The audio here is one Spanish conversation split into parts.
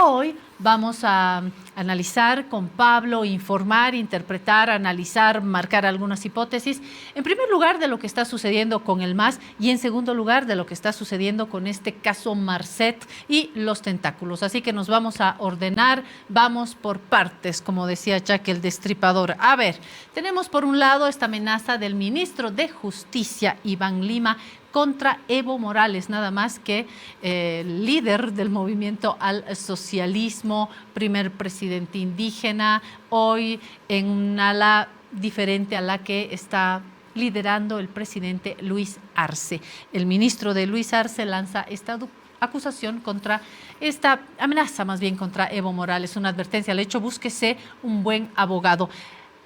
Hoy vamos a analizar con Pablo, informar, interpretar, analizar, marcar algunas hipótesis. En primer lugar, de lo que está sucediendo con el MAS y en segundo lugar, de lo que está sucediendo con este caso Marcet y los tentáculos. Así que nos vamos a ordenar, vamos por partes, como decía Jack el Destripador. A ver, tenemos por un lado esta amenaza del ministro de Justicia, Iván Lima, contra Evo Morales, nada más que líder del movimiento al socialismo, primer presidente indígena, hoy en un ala diferente a la que está liderando el presidente Luis Arce. El ministro de Luis Arce lanza esta acusación contra esta amenaza, más bien contra Evo Morales, una advertencia. Le hecho, búsquese un buen abogado.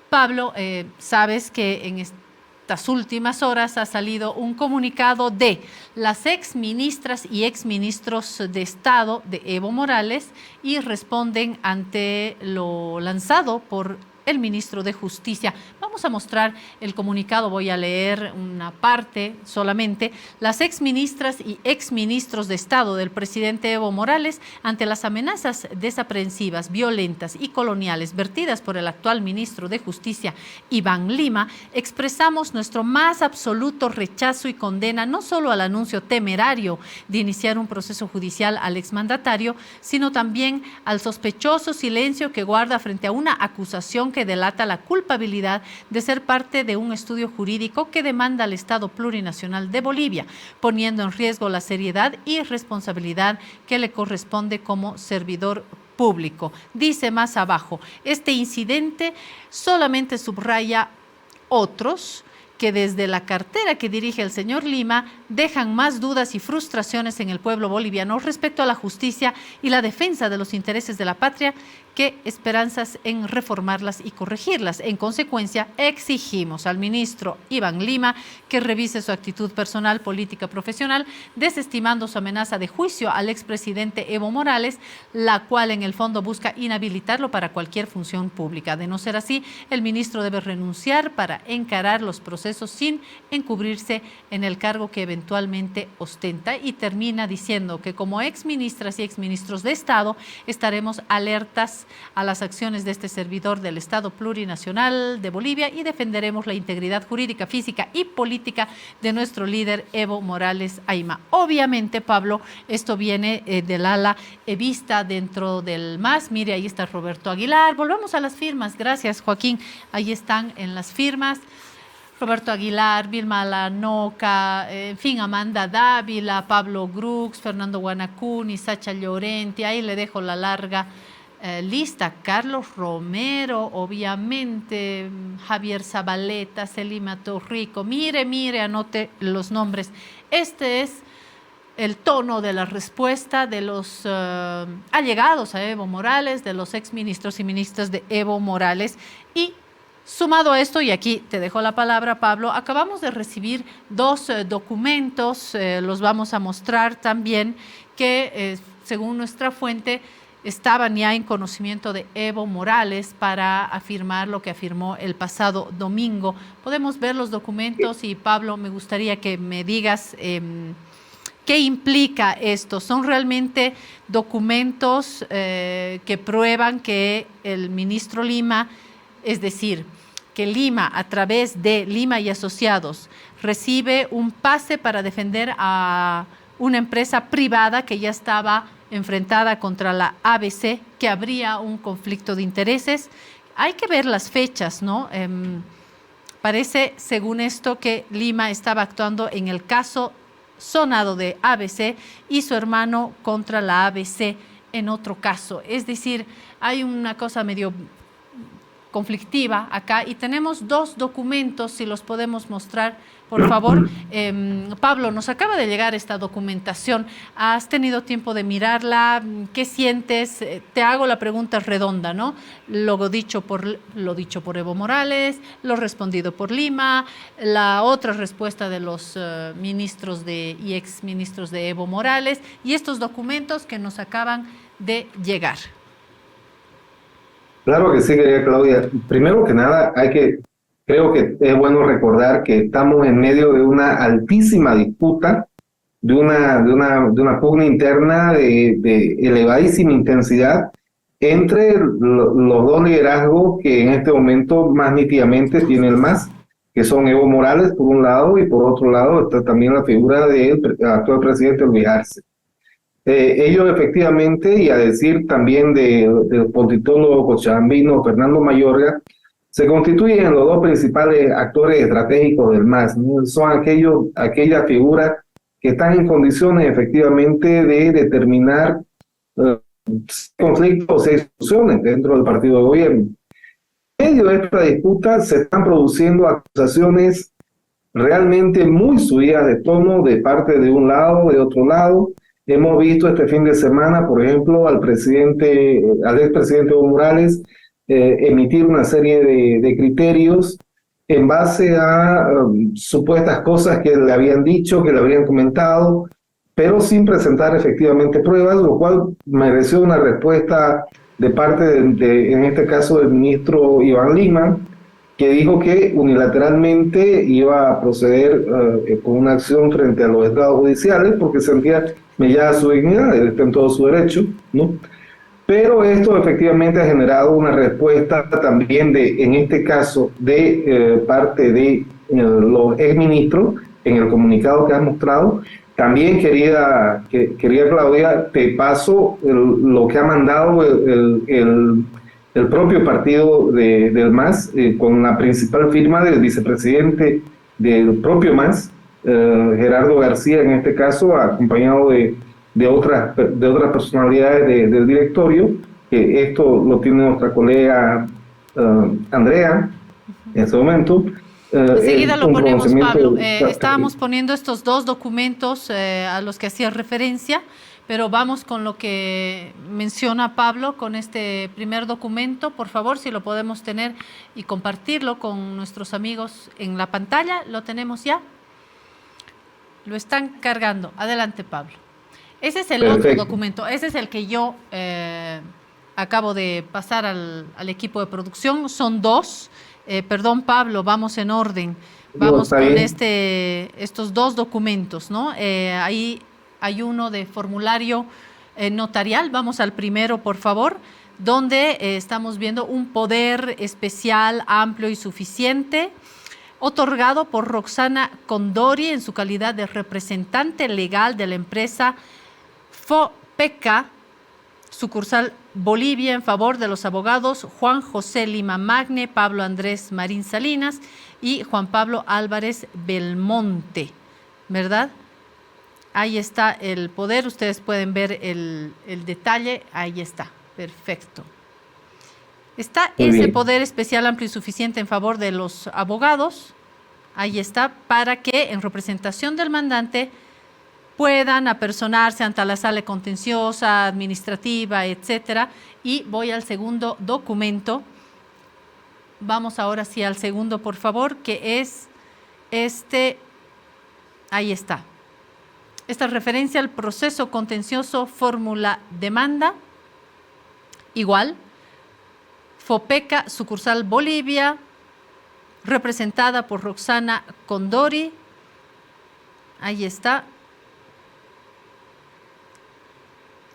Pablo, sabes que en estas últimas horas ha salido un comunicado de las exministras y exministros de Estado de Evo Morales y responden ante lo lanzado por el ministro de Justicia. Vamos a mostrar el comunicado, voy a leer una parte solamente. Las exministras y exministros de Estado del presidente Evo Morales, ante las amenazas desaprensivas, violentas y coloniales vertidas por el actual ministro de Justicia, Iván Lima, expresamos nuestro más absoluto rechazo y condena no solo al anuncio temerario de iniciar un proceso judicial al exmandatario, sino también al sospechoso silencio que guarda frente a una acusación que delata la culpabilidad de ser parte de un estudio jurídico que demanda al Estado plurinacional de Bolivia, poniendo en riesgo la seriedad y responsabilidad que le corresponde como servidor público. Dice más abajo, este incidente solamente subraya otros que desde la cartera que dirige el señor Lima dejan más dudas y frustraciones en el pueblo boliviano respecto a la justicia y la defensa de los intereses de la patria que esperanzas en reformarlas y corregirlas. En consecuencia, exigimos al ministro Iván Lima que revise su actitud personal, política, profesional, desestimando su amenaza de juicio al expresidente Evo Morales, la cual en el fondo busca inhabilitarlo para cualquier función pública. De no ser así, el ministro debe renunciar para encarar los procesos sin encubrirse en el cargo que eventualmente ostenta. Y termina diciendo que como exministras y exministros de Estado estaremos alertas a las acciones de este servidor del Estado plurinacional de Bolivia y defenderemos la integridad jurídica, física y política de nuestro líder Evo Morales Ayma. Obviamente, Pablo, esto viene del ala evista dentro del MAS. Mire, ahí está Roberto Aguilar. Volvamos a las firmas. Gracias, Joaquín. Ahí están en las firmas. Roberto Aguilar, Vilma Lanoca, en fin, Amanda Dávila, Pablo Grux, Fernando Guanacuni, Sacha Llorenti, ahí le dejo la larga lista. Carlos Romero, obviamente, Javier Zabaleta, Selima Torrico. Mire, anote los nombres. Este es el tono de la respuesta de los allegados a Evo Morales, de los exministros y ministras de Evo Morales. Y sumado a esto, y aquí te dejo la palabra, Pablo, acabamos de recibir dos documentos, los vamos a mostrar también, que según nuestra fuente estaban ya en conocimiento de Evo Morales para afirmar lo que afirmó el pasado domingo. Podemos ver los documentos y, Pablo, me gustaría que me digas qué implica esto. ¿Son realmente documentos que prueban que el ministro Lima, es decir, que Lima, a través de Lima y Asociados, recibe un pase para defender a una empresa privada que ya estaba enfrentada contra la ABC, que habría un conflicto de intereses? Hay que ver las fechas, ¿no? Parece, según esto, que Lima estaba actuando en el caso sonado de ABC y su hermano contra la ABC en otro caso. Es decir, hay una cosa medio conflictiva acá y tenemos dos documentos, si los podemos mostrar, por favor. Pablo, nos acaba de llegar esta documentación. ¿Has tenido tiempo de mirarla? ¿Qué sientes? Te hago la pregunta redonda, ¿no? Lo dicho por Evo Morales, lo respondido por Lima, la otra respuesta de los ministros y exministros de Evo Morales y estos documentos que nos acaban de llegar. Claro que sí, querida Claudia. Primero que nada, creo que es bueno recordar que estamos en medio de una altísima disputa de una pugna interna de elevadísima intensidad entre los dos liderazgos que en este momento más nítidamente tiene el MAS, que son Evo Morales por un lado, y por otro lado está también la figura del actual presidente Luis Arce. Ellos efectivamente, y a decir también del politólogo cochabambino Fernando Mayorga, se constituyen los dos principales actores estratégicos del MAS, ¿no? Son aquellas figuras que están en condiciones efectivamente de determinar conflictos e discusiones dentro del partido de gobierno. En medio de esta disputa se están produciendo acusaciones realmente muy subidas de tono de parte de un lado, de otro lado. Hemos visto este fin de semana, por ejemplo, al expresidente Evo Morales emitir una serie de criterios en base a supuestas cosas que le habían dicho, que le habían comentado, pero sin presentar efectivamente pruebas, lo cual mereció una respuesta de parte en este caso, del ministro Iván Lima, que dijo que unilateralmente iba a proceder con una acción frente a los estados judiciales porque sentía mellada su dignidad, él está en todo su derecho, ¿no? Pero esto efectivamente ha generado una respuesta también en este caso, de parte de los exministros en el comunicado que han mostrado. También quería Claudia, te paso lo que ha mandado el propio partido del MAS, con la principal firma del vicepresidente del propio MAS, Gerardo García en este caso, acompañado de otras personalidades del directorio, que esto lo tiene nuestra colega Andrea en este momento. Enseguida lo ponemos, Pablo. Estábamos poniendo estos dos documentos a los que hacía referencia, pero vamos con lo que menciona Pablo, con este primer documento. Por favor, si lo podemos tener y compartirlo con nuestros amigos en la pantalla. ¿Lo tenemos ya? Lo están cargando. Adelante, Pablo. Ese es el Perfecto. otro documento. Ese es el que yo acabo de pasar al equipo de producción. Son dos. Perdón, Pablo, vamos en orden. Vamos con estos dos documentos, ¿no? Ahí hay uno de formulario notarial. Vamos al primero, por favor, donde estamos viendo un poder especial, amplio y suficiente, otorgado por Roxana Condori en su calidad de representante legal de la empresa FOPECA, sucursal Bolivia, en favor de los abogados Juan José Lima Magne, Pablo Andrés Marín Salinas y Juan Pablo Álvarez Belmonte, ¿verdad? Ahí está el poder, ustedes pueden ver el detalle, ahí está, perfecto. Está ese poder especial, amplio y suficiente en favor de los abogados, ahí está, para que en representación del mandante puedan apersonarse ante la sala contenciosa, administrativa, etcétera. Y voy al segundo documento. Vamos ahora sí al segundo, por favor, que es este. Ahí está. Esta referencia al proceso contencioso fórmula demanda. Igual. FOPECA, sucursal Bolivia, representada por Roxana Condori. Ahí está.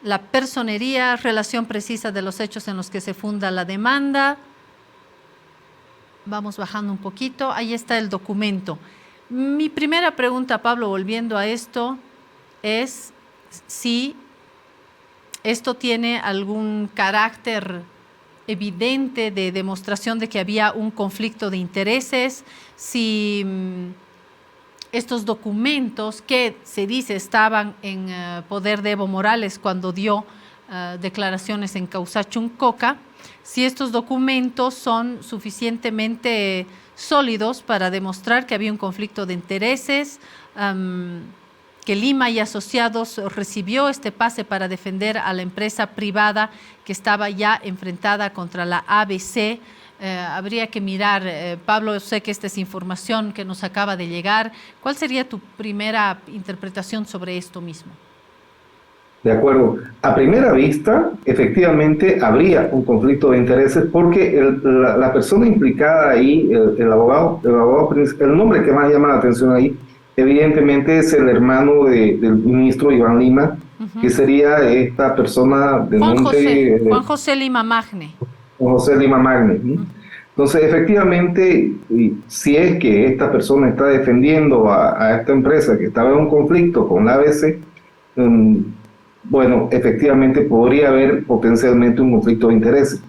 La personería, relación precisa de los hechos en los que se funda la demanda. Vamos bajando un poquito. Ahí está el documento. Mi primera pregunta, Pablo, volviendo a esto, es si esto tiene algún carácter evidente de demostración de que había un conflicto de intereses, si estos documentos que se dice estaban en poder de Evo Morales cuando dio declaraciones en Causachuncoca, si estos documentos son suficientemente sólidos para demostrar que había un conflicto de intereses, que Lima y Asociados recibió este pase para defender a la empresa privada que estaba ya enfrentada contra la ABC. Habría que mirar, Pablo, sé que esta es información que nos acaba de llegar. ¿Cuál sería tu primera interpretación sobre esto mismo? De acuerdo. A primera vista, efectivamente, habría un conflicto de intereses porque la persona implicada ahí, el abogado, el nombre que más llama la atención ahí evidentemente es el hermano del ministro Iván Lima, que sería esta persona de nombre Juan José Lima Magne. José Lima Magne. ¿No? Entonces, efectivamente, si es que esta persona está defendiendo a esta empresa que estaba en un conflicto con la ABC, bueno, efectivamente podría haber potencialmente un conflicto de intereses.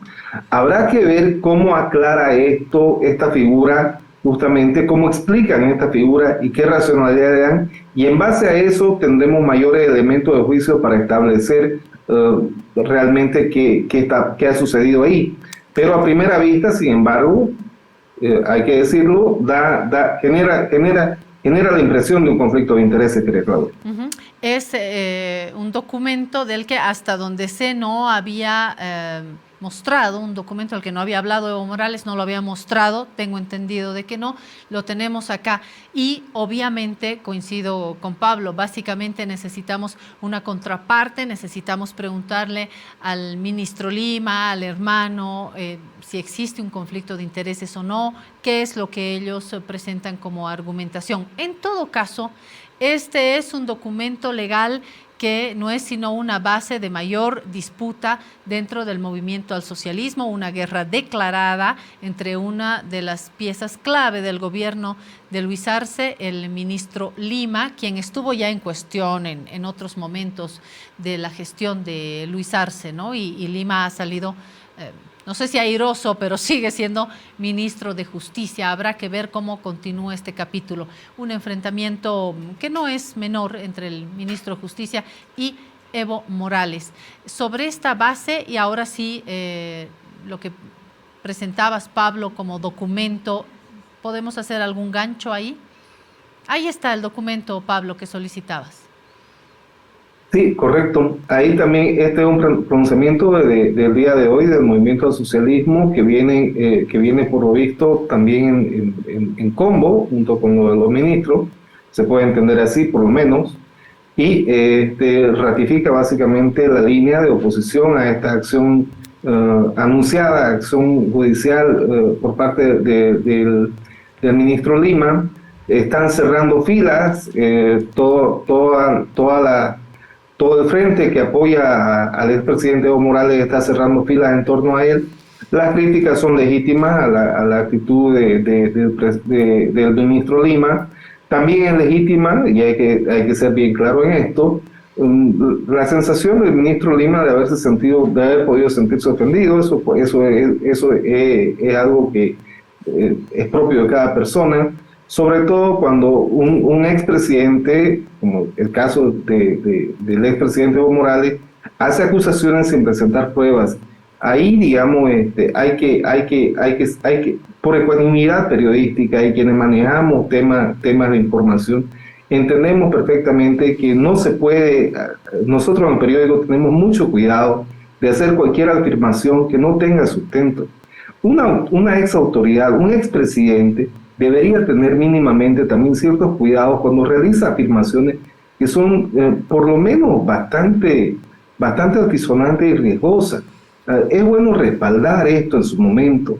Habrá que ver cómo aclara esta figura, justamente cómo explican esta figura y qué racionalidad le dan, y en base a eso tendremos mayores elementos de juicio para establecer realmente qué ha sucedido ahí. Pero a primera vista, sin embargo, hay que decirlo, genera la impresión de un conflicto de intereses, querida Claudia. Es un documento del que hasta donde sé no había mostrado, un documento del que no había hablado Evo Morales, no lo había mostrado, tengo entendido de que no, lo tenemos acá. Y obviamente coincido con Pablo, básicamente necesitamos una contraparte, necesitamos preguntarle al ministro Lima, al hermano, si existe un conflicto de intereses o no, qué es lo que ellos presentan como argumentación. En todo caso, este es un documento legal que no es sino una base de mayor disputa dentro del movimiento al socialismo, una guerra declarada entre una de las piezas clave del gobierno de Luis Arce, el ministro Lima, quien estuvo ya en cuestión en otros momentos de la gestión de Luis Arce, ¿no? Y Lima ha salido, no sé si airoso, pero sigue siendo ministro de Justicia. Habrá que ver cómo continúa este capítulo. Un enfrentamiento que no es menor entre el ministro de Justicia y Evo Morales. Sobre esta base, y ahora sí, lo que presentabas, Pablo, como documento, ¿podemos hacer algún gancho ahí? Ahí está el documento, Pablo, que solicitabas. Sí, correcto. Ahí también este es un pronunciamiento del día de hoy del movimiento al socialismo que viene por lo visto también en combo junto con lo de los ministros, se puede entender así por lo menos, y ratifica básicamente la línea de oposición a esta acción anunciada, acción judicial por parte del ministro Lima. Están cerrando filas, todo el frente que apoya al expresidente Evo Morales está cerrando filas en torno a él. Las críticas son legítimas a la actitud del ministro Lima. También es legítima, y hay que ser bien claro en esto, la sensación del ministro Lima de haber podido sentirse ofendido. Eso es algo que es propio de cada persona, sobre todo cuando un expresidente, como el caso del expresidente Evo Morales, hace acusaciones sin presentar pruebas. Ahí, digamos, hay que, por ecuanimidad periodística y quienes manejamos temas de información, entendemos perfectamente que no se puede, nosotros en el periódico tenemos mucho cuidado de hacer cualquier afirmación que no tenga sustento. Una ex autoridad, un expresidente, debería tener mínimamente también ciertos cuidados cuando realiza afirmaciones que son por lo menos bastante altisonantes y riesgosas. Es bueno respaldar esto en su momento.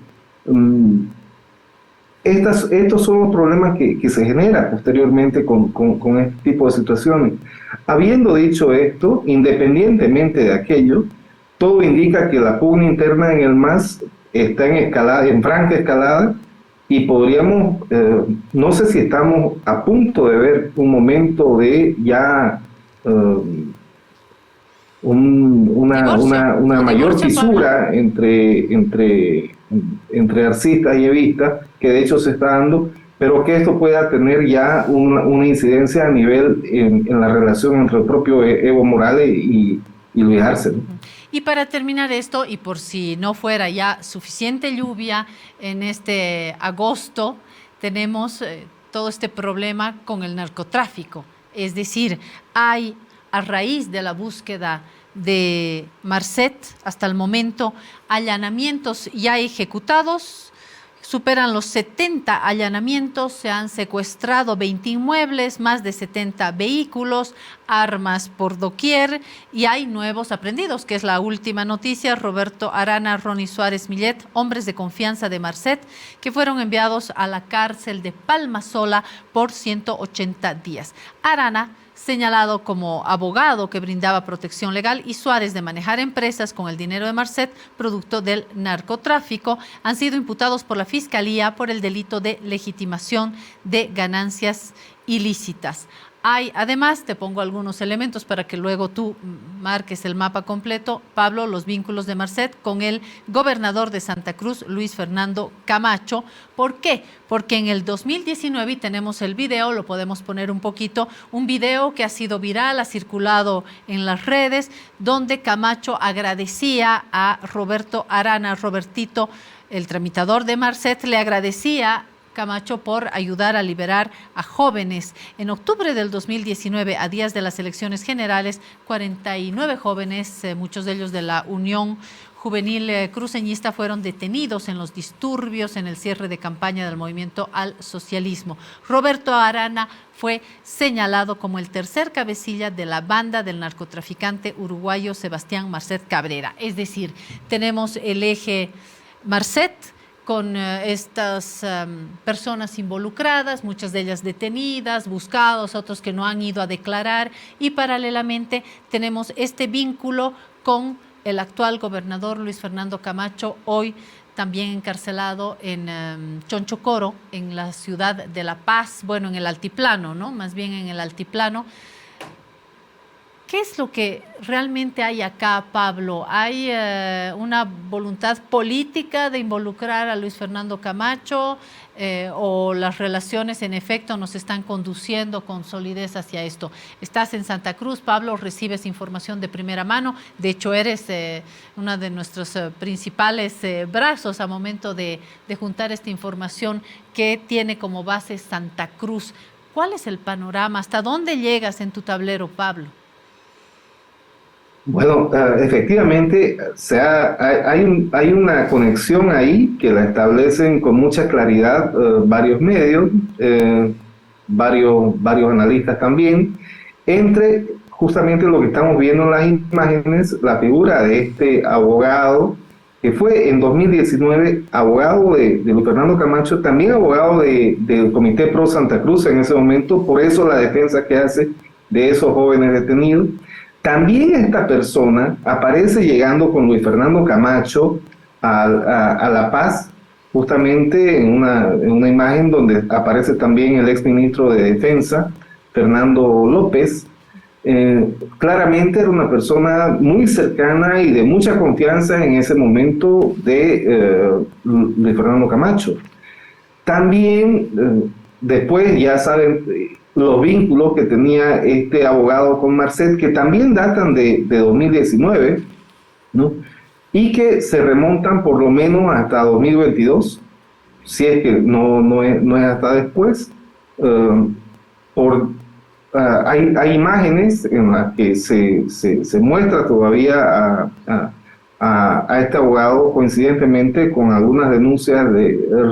Estos son los problemas que se generan posteriormente con este tipo de situaciones. Habiendo dicho esto, independientemente de aquello, todo indica que la pugna interna en el MAS está en franca escalada, y podríamos, no sé si estamos a punto de ver un momento de ya una mayor fisura entre arcistas y evistas, que de hecho se está dando, pero que esto pueda tener ya una incidencia a nivel en la relación entre el propio Evo Morales y Luis Arce, ¿no? Y para terminar esto, y por si no fuera ya suficiente lluvia en este agosto, tenemos todo este problema con el narcotráfico. Es decir, hay, a raíz de la búsqueda de Marcet, hasta el momento, allanamientos ya ejecutados, superan los 70 allanamientos, se han secuestrado 20 inmuebles, más de 70 vehículos, armas por doquier y hay nuevos aprendidos, que es la última noticia. Roberto Arana, Ronnie Suárez Millet, hombres de confianza de Marcet, que fueron enviados a la cárcel de Palmasola por 180 días. Arana, señalado como abogado que brindaba protección legal, y Suárez de manejar empresas con el dinero de Marcet, producto del narcotráfico, han sido imputados por la Fiscalía por el delito de legitimación de ganancias ilícitas. Hay, además, te pongo algunos elementos para que luego tú marques el mapa completo, Pablo, los vínculos de Marcet con el gobernador de Santa Cruz, Luis Fernando Camacho. ¿Por qué? Porque en el 2019, y tenemos el video, lo podemos poner un poquito, un video que ha sido viral, ha circulado en las redes, donde Camacho agradecía a Roberto Arana, Robertito, el tramitador de Marcet, le agradecía Camacho por ayudar a liberar a jóvenes. En octubre del 2019, a días de las elecciones generales, 49 jóvenes, muchos de ellos de la Unión Juvenil Cruceñista, fueron detenidos en los disturbios en el cierre de campaña del movimiento al socialismo. Roberto Arana fue señalado como el tercer cabecilla de la banda del narcotraficante uruguayo Sebastián Marcet Cabrera. Es decir, tenemos el eje Marcet, con estas personas involucradas, muchas de ellas detenidas, buscados, otros que no han ido a declarar, y paralelamente tenemos este vínculo con el actual gobernador Luis Fernando Camacho, hoy también encarcelado en Chonchocoro, en la ciudad de La Paz, bueno, en el altiplano, ¿no? Más bien en el altiplano. ¿Qué es lo que realmente hay acá, Pablo? ¿Hay una voluntad política de involucrar a Luis Fernando Camacho o las relaciones en efecto nos están conduciendo con solidez hacia esto? Estás en Santa Cruz, Pablo, recibes información de primera mano. De hecho, eres uno de nuestros principales brazos a momento de juntar esta información que tiene como base Santa Cruz. ¿Cuál es el panorama? ¿Hasta dónde llegas en tu tablero, Pablo? Bueno, efectivamente, hay una conexión ahí que la establecen con mucha claridad varios medios, varios analistas también, entre justamente lo que estamos viendo en las imágenes, la figura de este abogado, que fue en 2019 abogado de Luis Fernando Camacho, también abogado del Comité Pro Santa Cruz en ese momento, por eso la defensa que hace de esos jóvenes detenidos. También esta persona aparece llegando con Luis Fernando Camacho a La Paz, justamente en una imagen donde aparece también el exministro de Defensa, Fernando López. Claramente era una persona muy cercana y de mucha confianza en ese momento de Luis Fernando Camacho. También, después ya saben los vínculos que tenía este abogado con Marcet, que también datan de 2019, ¿no? Y que se remontan por lo menos hasta 2022, si es que no es hasta después. Hay imágenes en las que se muestra todavía a este abogado, coincidentemente con algunas denuncias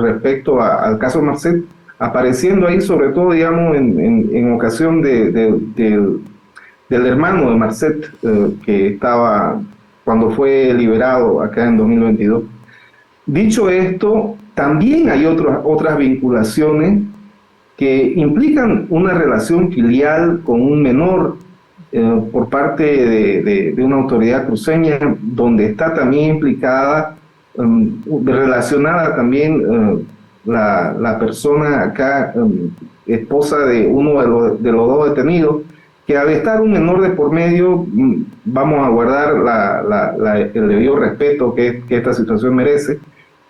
respecto al caso Marcet, apareciendo ahí, sobre todo, digamos, en ocasión del hermano de Marcet, que estaba cuando fue liberado acá en 2022. Dicho esto, también hay otras vinculaciones que implican una relación filial con un menor por parte de una autoridad cruceña, donde está también implicada, relacionada también la persona acá, esposa de uno de los dos detenidos, que al estar un menor de por medio, vamos a guardar el debido respeto que esta situación merece,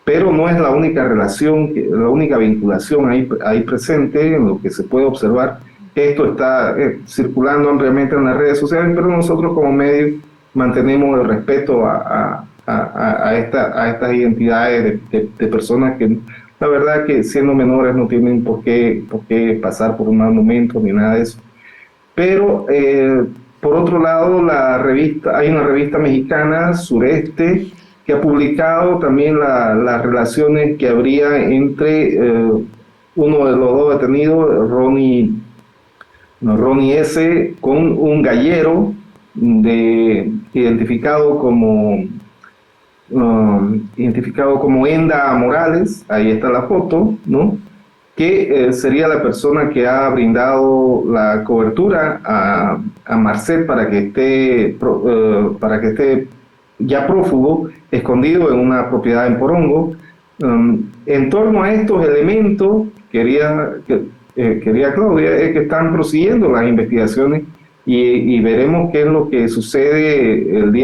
pero no es la única relación, la única vinculación ahí presente, en lo que se puede observar. Esto está circulando ampliamente en las redes sociales, pero nosotros como medio mantenemos el respeto a estas identidades de personas que, la verdad, que siendo menores no tienen por qué pasar por un mal momento ni nada de eso. Pero por otro lado, hay una revista mexicana, Sureste, que ha publicado también las relaciones que habría entre uno de los dos detenidos, Ronnie S., con un gallero identificado como Enda Morales. Ahí está la foto, ¿no? Que sería la persona que ha brindado la cobertura a Marcet para que esté ya prófugo, escondido en una propiedad en Porongo. En torno a estos elementos, quería Claudia, es que están prosiguiendo las investigaciones y veremos qué es lo que sucede el día